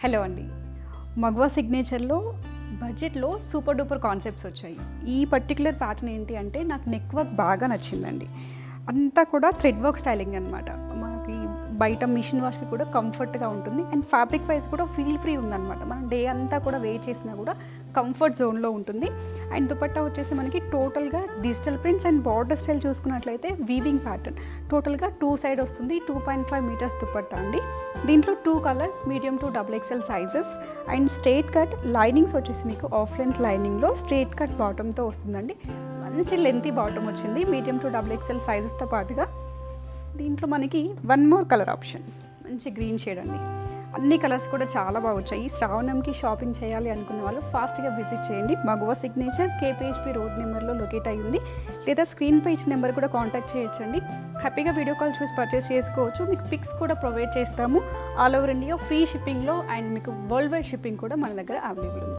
Hello అండి. మగవా సిగ్నేచర్లో బడ్జెట్లో super duper concepts వచ్చాయి. ఈ పర్టిక్యులర్ ప్యాటర్న్ ఏంటి అంటే నాకు నెక్ వర్క్ బాగా నచ్చిందండి. అంతా కూడా థ్రెడ్ వర్క్ స్టైలింగ్ అనమాట. మనకి బయట మిషన్ వాష్కి కూడా కంఫర్ట్గా ఉంటుంది అండ్ ఫ్యాబ్రిక్ వైజ్ కూడా ఫీల్ ఫ్రీ ఉందన్నమాట. మనం డే అంతా కూడా వేర్ చేసినా కూడా కంఫర్ట్ జోన్లో ఉంటుంది. అండ్ దుపట్టా వచ్చేసి మనకి టోటల్గా digital prints and border style చూసుకున్నట్లయితే వీవింగ్ ప్యాటర్న్ టోటల్గా 2 సైడ్ వస్తుంది. 2.5 మీటర్స్ దుపట్టా అండి. దీంట్లో 2 colours medium to XXL sizes and straight cut linings వచ్చేసి మీకు ఆఫ్ లెంత్ లైనింగ్లో స్ట్రేట్ కట్ బాటమ్తో వస్తుందండి. మంచి లెంతీ బాటమ్ వచ్చింది మీడియం టు XXL సైజెస్తో పాటుగా. దీంట్లో మనకి వన్ మోర్ కలర్ ఆప్షన్, మంచి గ్రీన్ షేడ్ అండి. అన్ని కలర్స్ కూడా చాలా బాగా వచ్చాయి. శ్రావణంకి షాపింగ్ చేయాలి అనుకున్న వాళ్ళు ఫాస్ట్గా విజిట్ చేయండి. మగవా సిగ్నేచర్ KPHP రోడ్ నెంబర్లో లొకేట్ అయ్యింది, లేదా స్క్రీన్ పై ఇచ్చిన నెంబర్ కూడా కాంటాక్ట్ చేయొచ్చండి. హ్యాపీగా వీడియో కాల్ చూసి పర్చేస్ చేసుకోవచ్చు. మీకు పిక్స్ కూడా ప్రొవైడ్ చేస్తాము. ఆల్ ఓవర్ ఇండియా ఫ్రీ షిప్పింగ్లో అండ్ మీకు వరల్డ్ వైడ్ షిప్పింగ్ కూడా మన దగ్గర అవైలబుల్ ఉంది.